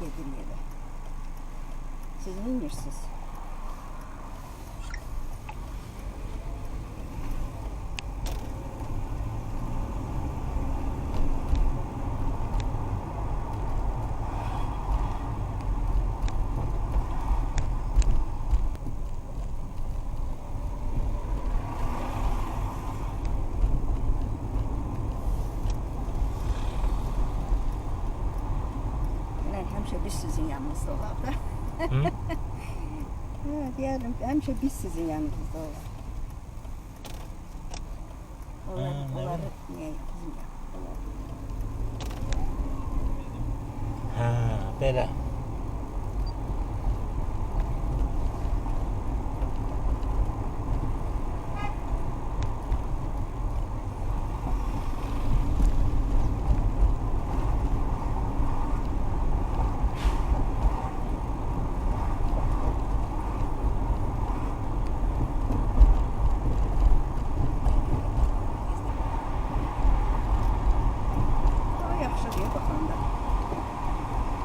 gedir yerə. Siz nə edirsiniz? Həmişə biz sizin yanınızda olar da. Deyərdim, həmişə biz sizin yanınızda olar. Onları niyə bizim yanımızda? Hə, belə.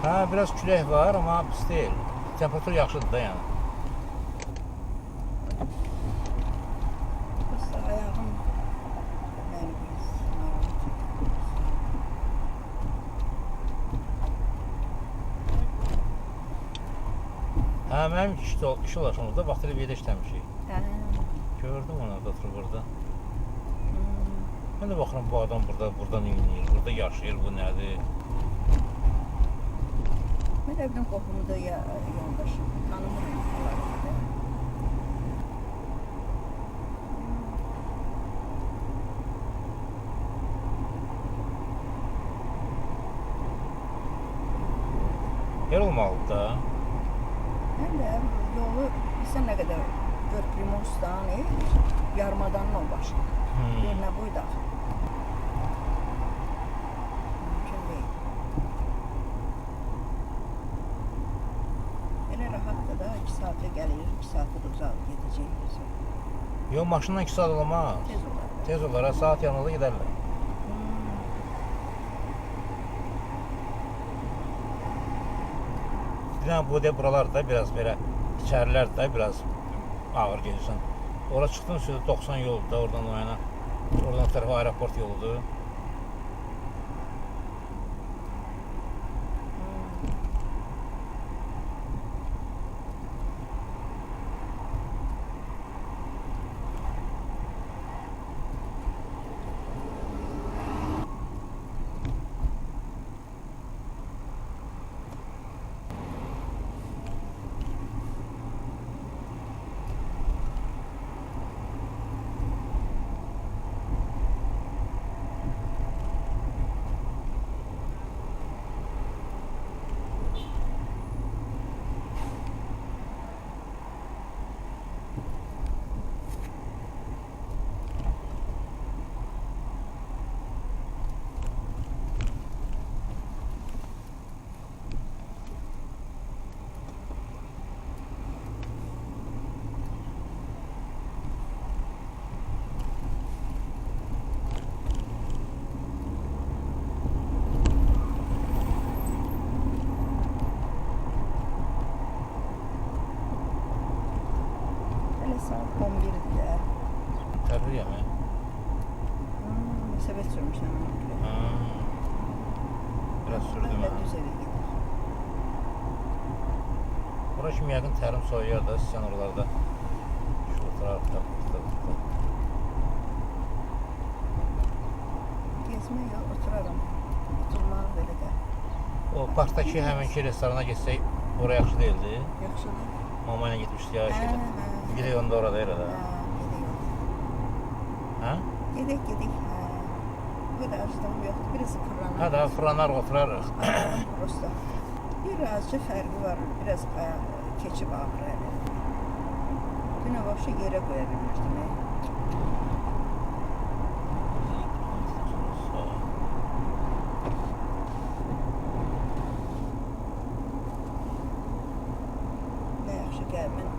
Hə, biraz külək var, amma pis deyil. Temperatur yaxşıdır da yəni. Prosta ayağım məni biraz narahat edir. Hə, mənim iş ulaşımızda vaxt ilə bir yerdə işləmişik. Gördüm onu da oturub burada. Mən də baxıram, bu adam burada neynir, burada yaşayır, bu nədir? Mən evdən qohumu da yoldaşım, tanımıram onları. Yer olmalıdır da. Həm də yolu bilsən nə qədər Primorskdan, yarımadan o başlayır. Birinə buydu axı. Mümkün deyil. Elə rahatdır da, 2 saatə gəlir, 2 saatə də uzaq gedəcək. Yox, maşınla 2 saat olamaz. Tez olar. Tez olar, saat yanında gedərlər. Bu buralar da biraz belə içərilər də biraz ağır gelirsən. Ora çıxdın sözü 90 yoldur da oradan o yana. Oradan tərəfə aeroport yoludur. Saat 11'dir də. Tərliyəm, hə? Məsəbət sürmüşəm. Biraz sürdüm, hə? Düz evə gedir. Bura kimi yəqin tərim soyuyar da, sən oralarda. Şu oturaraq da. Gezmək yox, oturaram. Oturmaq belə də. O parkdakı həminki restorana geçsək, ora yaxşı deyildi. Yaxşıdır. Mama ilə getmişdik ya şeydə. Gedək onda orada elə də. Hə? Gedək. Bu da acıdığım yoxdur, birisi fırlanar. Hə, daha fırlanar, oturarıq. Prosta. Birazcık fərqi var, biraz keçib ağır elə. Dünə başa yerə qoya bilmirdim. Nə yaxşı gəlmən.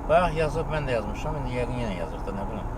Bayaq yazıb, mən də yazmışam. İndi yəqin yenə yazır da, nə bilim.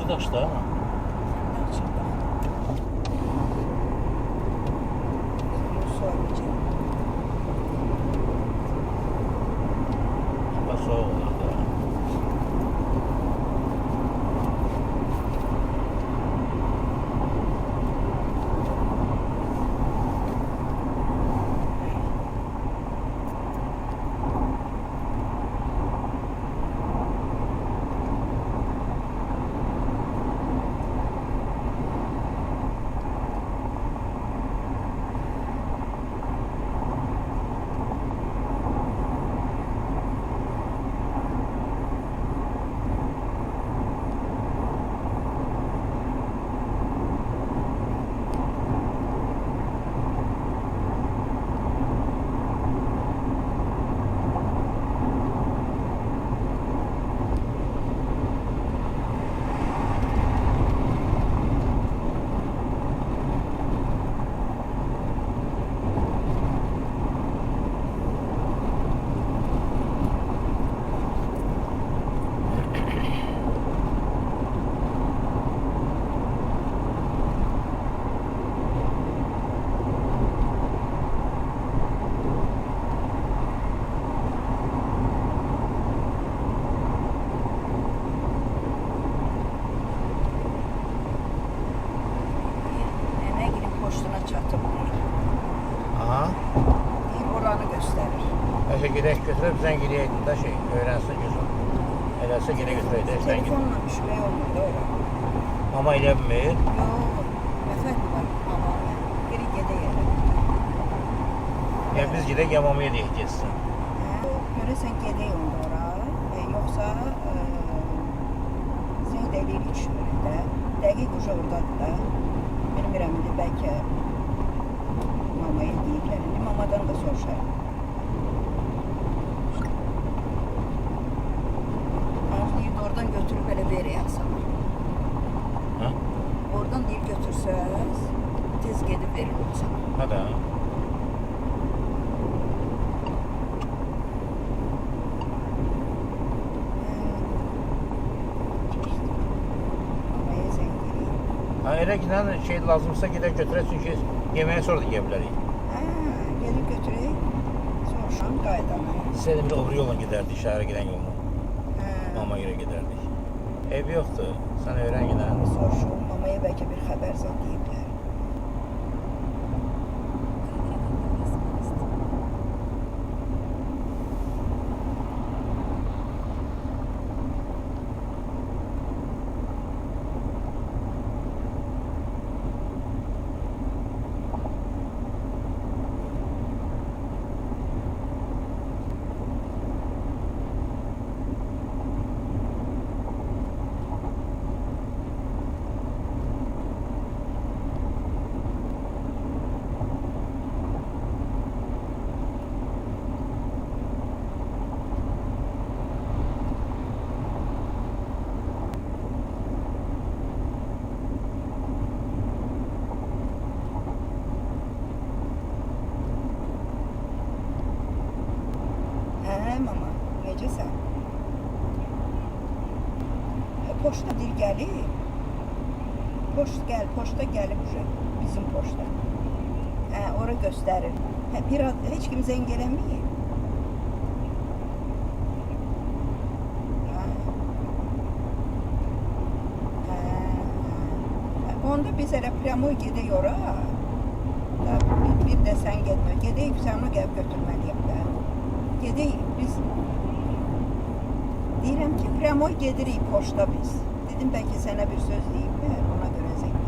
Daşda ama. Hava soğuk olur da. Bəlkə gedək götürüb sən gedəydin də öyrənsin gözüm. Eləsə gedə götürəydi. Telefonla düşmək olmurdu ora. Mama elə bilmir? Yox, nə fərqi var mamaya? Geri gedək elə. Yəni biz gedək ya mamaya deyək geçsin. Görəsən gedək onda ora. Yoxsa sən də eləyirik düşmürük də. Dəqiq uca oradadır da. Bilmirəm indi bəlkə mamaya deyiblər. İndi mamadan da soruşarım. Oradan götürüp böyle vereyim sana. Ha? Oradan değil götürseniz tez gidip veririm sana. Hadi. Ha, elə gidən şey lazımsa gedək götürək, çünki yeməyə sonra da yeyə bilərik. Hə, gelib götürək. Soruşam qaydanı. Sizə də o biri yolla gedərdik, şəhərə gedən yolla. Hə. Mama görə gedərdik. Ev yoxdur, sən öyrən gedən. Soruşum, mamaya bəlkə bir xəbər zad deyiblər. Hə, mama, necəsən? Poçta deyir gəlir. Poçta gəlib bizim poçta. Hə, ora göstərir. Hə, heç kim zəng eləməyib. Onda biz elə pryamoy gedək ora. Bir də sən getmə. Gedək, sən onu gəlib götürməliyəm də. Gedək, biz deyirəm ki, pryamoy gedirik poçta biz. Dedim, bəlkə sənə bir söz deyiblər, ona görə zəng.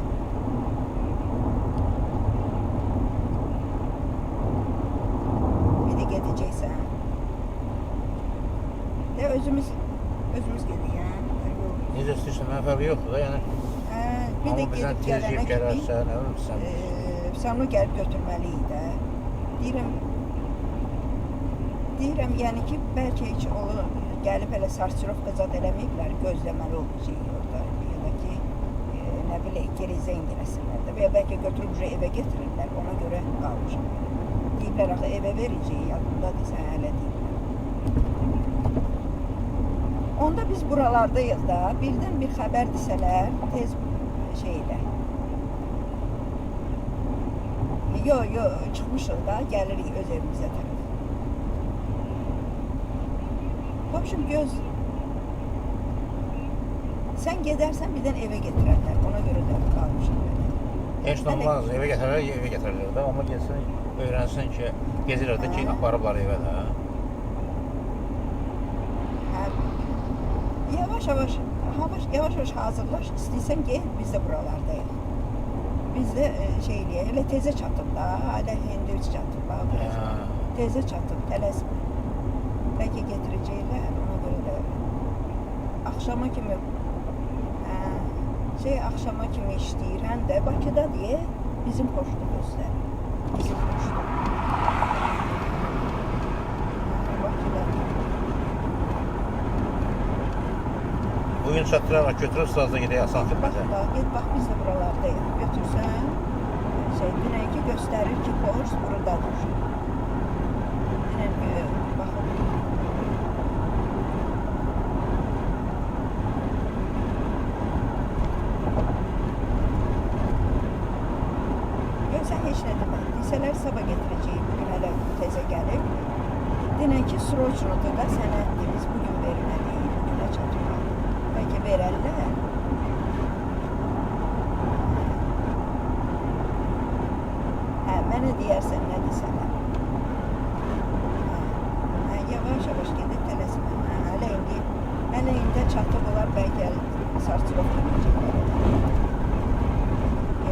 Bir də gedəcəksən. De, özümüz gedik, hə? Necə istəyirsən, mən fərqi yoxdur da, yəni. Bir də Amma bizdən gedib tez gələnə yiyib gələrsə, nə bilim sən. sən onu gəlib götürməliyik də. Deyirəm, yəni ki, bəlkə heç onu gəlib elə sarçırovka zad eləməyiblər, gözləməli olacaq orada. Ya da ki, nə bilək, geri zəng eləsinlər də. Və ya bəlkə götürüb evə getirirlər, ona görə qalmışam. Deyiblər, axı evə verəcək, yadındadır, sən hələ deyiblər. Onda biz buralardayıq da, birdən bir xəbər desələr, tez şeylə. Yo, çıxmışıq da, gəlirik öz evimizə tərəf. Komşum göz. Sən gedərsən birdən evə getirərlər. Ona görə də qalmışam belə. Heç nə olmaz, evə gətirərlər də. Amma gelsin, öyrənsin ki, gezirlər də ki, aparıblar evə də. Hə. Yavaş-yavaş hazırlaş. İstəyirsən gel, biz də buralardayıq. Biz də şey eləyək, elə tezə çatıb da, hələ hindivç çatıb da. Tezə çatıb, tələsmə. Bəlkə getirəcəklər, ona görə də axşama kimi axşama kimi işləyir, həm də Bakıda deyə bizim poçtu göstərir. Bizim poçtu. Bakıda. Bugün çatdırarlar, götürüb sırada gedək asan xidmətə. Bax, biz də buralardayıq. Götürsən, dünənki göstərir ki, poç buradadır. Dünən, baxın. Sən heç nə demə. Desələr sabah getirəcəyik, bugün hələ tezə gəlib. Dünənki sroçnodur da sənəddir, biz bugün verməliyik, bugünə çatırlar. Bəlkə verərlər. Hə, mənə deyərsən, nə desələr. Hə, yavaş-yavaş gedib tələsmə. Hələ indi çatıb olar, bəlkə sarçılıq edəcəklər.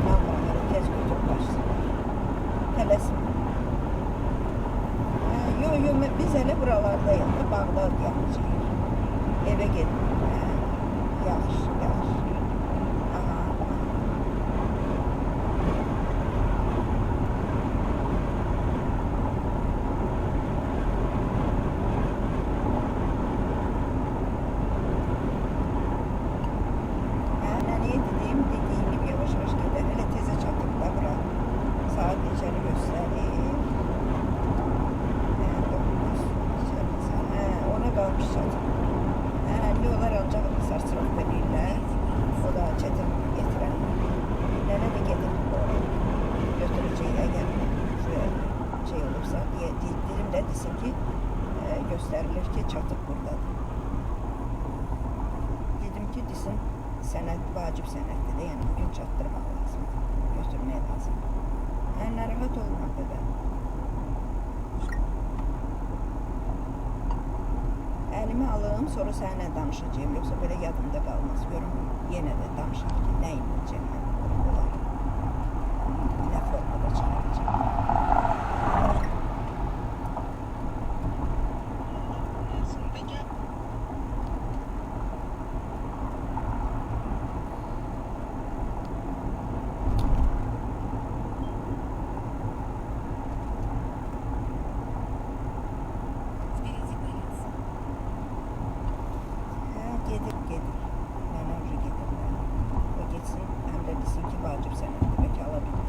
İnanmıram, elə tez götürüb başlayır. Tələsmə. Yo, biz hələ buralardayıq da, Bağdad yanacaq. Evə gedib. Yaxşı. Ona qalmış çatır. Yola sənəd vacib sənəddir də, yəni bugün çatdırmaq lazımdır, götürmək lazımdır. Yəni narahat olma qədər. Əlimi alım, sonra səninlə danışacağım, yoxsa belə yadımda qalmaz. Görüm, yenə də danışaq ki, nə inəcəm mən olar. Nə formada çıxaracağım. Gedir. Mənə уже gedirlər. O getsin, həm də desin ki, vacib sənəddir, bəlkə ala bilmir.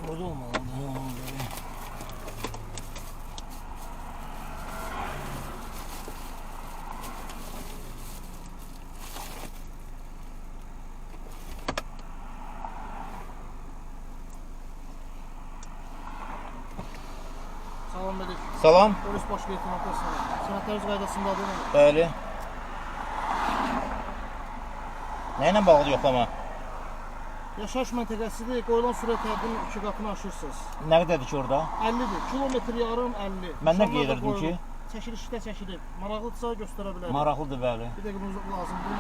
Burada olmalı. Salam Melik. Salam. Polis baş leytenantı sənədləriniz qaydasındadır mı? Bəli. Nə ilə bağlı yoxlama? Yaşayış məntəqəsidir, qoyulan sürət həddinin 2 qatını aşırsınız. Nə qədərdir ki orada? 50-dir, kilometr yarım 50. Mən nə Nişanlar da qeyd edirdim qoyulub. ki? Çəkilişdə çəkilir. Maraqlıdırsa göstərə bilərim. Maraqlıdır, bəli. Bir dəqiqə bunu lazımdır.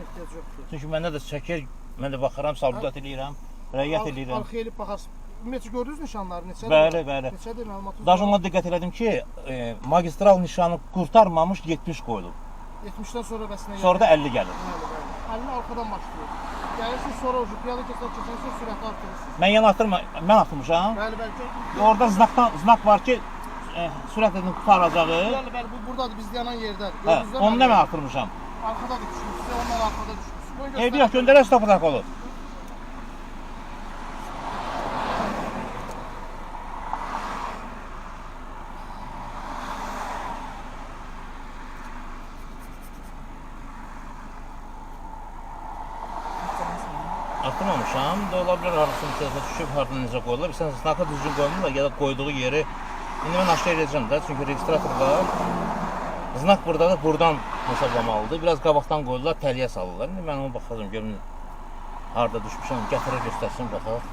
Ehtiyac yoxdur. Çünki məndə də çəkir, mən də baxıram, saldat eləyirəm, rəyyət eləyirəm. Arxaya elib baxarsınız. Ümumiyyətlə gördünüz nişanları neçədir? Bəli, bəli. Neçədir məlumatınız? Daha ona diqqət elədim ki, magistral nişanı qurtarmamış 70 qoyulub. 70-dən sonra bəs nə gəlir? Sonra da 50 gəlir. Bəli, bəli. 50 arxadan başlayır. Gəlirsiniz sonra o piyada keçən sürəti artırırsınız. Mən mən atmışam. Bəli, bəli. Orada znak var ki, sürətini tutaracağı. Bəli, bəli, bu burdadır, biz dayanan yerdədir. Hə, onu da mən artırmışam. Arxada düşmüş, siz onlar arxada düşmüş. Evdə yox, göndərək protokolu. Atmamışam. Da ola bilər arasını tərəfə düşüb, hardan necə qoyulur. Sən znakı düzgün qoymurlar ya da qoyduğu yeri. İndi mən aşağı edəcəm də, çünki registratorda znak buradadır, buradan hesablamalıdır. Biraz qabaqdan qoyurlar, təliyə salırlar. İndi mən ona baxacağım, görüm harda düşmüşəm, gətirir göstərsin, baxaq.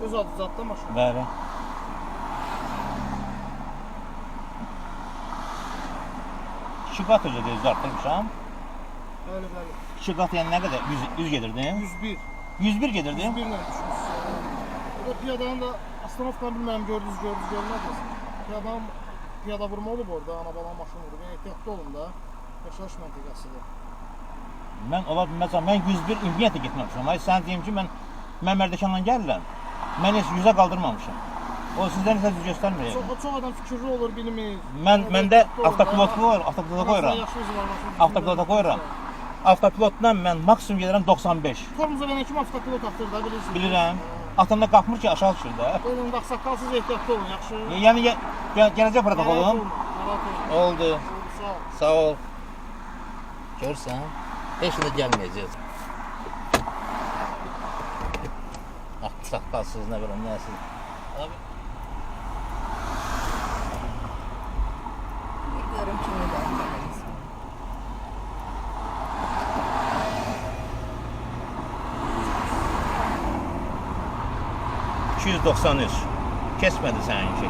Öz adı zatda maşın. Bəli. İki qat ödəyiz artırmışam. Bəli, bəli. İki qat yəni nə qədər? 100 gedirdim. 101. 101 gedirdim. 101 ilə düşmüş. O da piyadanın da astanovkanı bilməm görmədiniz. Piyada vurma olub orada, ana balan maşın vurub. Yəni ehtiyatlı olun da. Yaşayış məntəqəsidir. Mən ola bilməzəm, mən 101 ümumiyyətlə getməmişəm. Ay sən deyim ki, mən Mərdəkandan gəlirəm. Mən heç 100-ə qaldırmamışam. O sizdən isə düz göstərmir. Çox adam fikirli olur, bilmir. Məndə avtopilot var, avtopilota qoyuram. Avtopilota qoyuram. Avtopilotla mən maksimum gedirəm 95. Tormuza verən kim avtopilot atır da bilirsiniz. Bilirəm. Atanda qalxmır ki, aşağı düşür də. Elin bax saqqalsız ehtiyatlı olun, yaxşı. Yəni gələcək protokolum. Oldu. Sağ ol. Sağ ol. Görsən, heç nə gəlməyəcək. Saqqalsız, nə biləm, nəsiz. Abi. 293. Kesmədi səninki.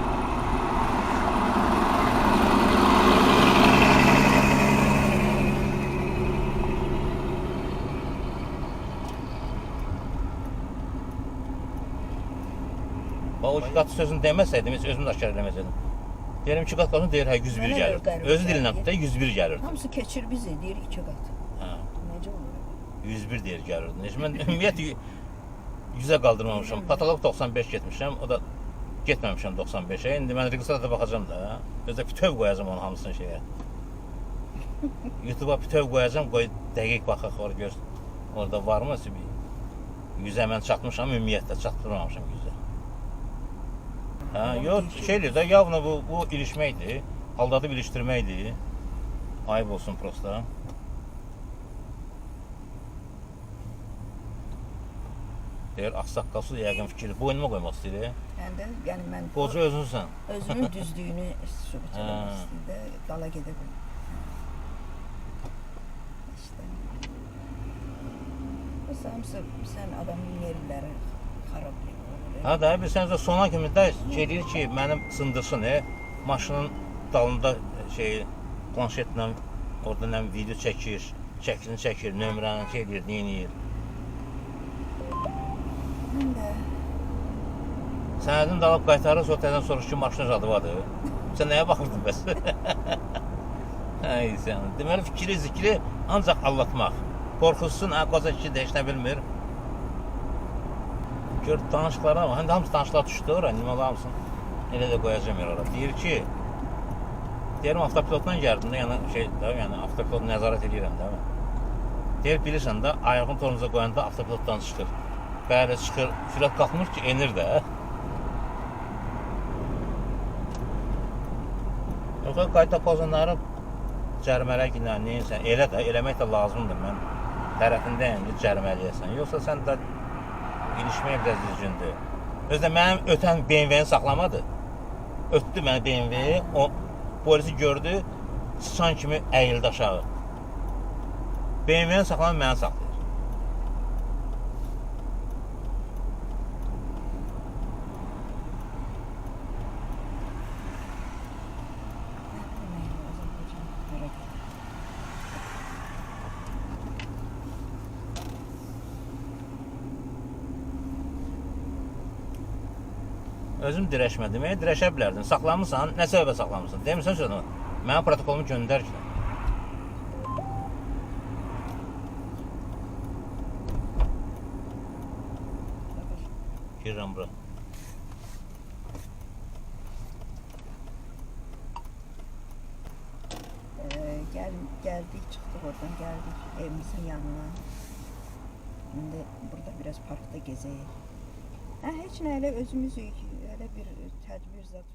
Bax, o 2 qat sözünü deməsəydim, heç özüm də aşkar eləməsəydim. Deyirəm 2 qat qalsın, deyir, hə, 101 Mənə gəlir. qəribə Özü dilindən gəlir. tutda 101 gəlir. Hamısı keçir bizi, deyir 2 qat. Hə, Necə olur? 101 deyir gəlirdi. Necə mən ümumiyyətlə 100-ə qaldırmamışam. Patolog 95 getmişəm, o da getməmişəm 95-ə. İndi mən registrata baxacam da. Özdə bütöv qoyacam onun hamısını şeyə. YouTube-a bütöv qoyacam, qoy dəqiq baxaq orada varmı? 100-ə mən çatmışam, ümumiyyətlə çatdırmamışam 100-ə. Hə, yox, şeydir də, yavna bu ilişməkdir. Aldadıb ilişdirməkdir. Ayıb olsun prosta. Deyir, ağsaqqalsız yəqin fikir boynuma qoymaq istəyir. Həm də, yəni mən Qoca özünsən. özümün düzlüyünü sübut etmək istəyir də, dala gedə bilmir. İşte. Hamısı sən adamın nervləri xarab olur. Ha da, bilsən də sona kimi də şey deyir ki, mənim sındırsın, maşının dalında planşetlə orada nə video çəkir, şəklini çəkir, nömrəni şey deyir, neyinir. Mən də Sənədini də alıb qaytarır, sonra təzən soruş ki, maşının adıvadır. Sən nəyə baxırdın bəs? Ay sən, deməli fikri, zikri ancaq allatmaq. Qorxusun, qoca kişi də heç nə bilmir. Gör, danışıqlara var. Həm də hamısı danışıqlar düşdü ora, niməli hamısın. Elə də qoyacam yer ora. Deyir ki, deyirəm avtopilotla gəldim də, yəni avtopilot nəzarət edirəm də. Deyir, bilirsən də, ayağın torunuza qoyanda avtopilotdan çıxır. Bəli, çıxır, sürət qalxmır ki, enir də. Yoxsa qayda pozanları cərimələk ilə neyinsən, elə də, eləmək də lazımdır. Mən tərəfindəyim ki, cəriməliyəsən. Yoxsa sən də ilişmək biraz düzgündür. Özdə mənim ötən BMW-ni saxlamadı. Ötdü mənə BMW, o polisi gördü, sıçan kimi əyildi aşağı. BMW-ni saxlamadı, məni saxlayır. Özüm dirəşmədim, dirəşə bilərdin. Saxlamısan, nə səbəbə saxlamısan? Demirsən sözümü, mənim protokolumu göndər ki. Girirəm bura. Gəldik, çıxdıq oradan, gəldik evimizin yanına. İndi burada biraz parkda gezəyik. Heç nə, elə özümüz elə bir tədbir zat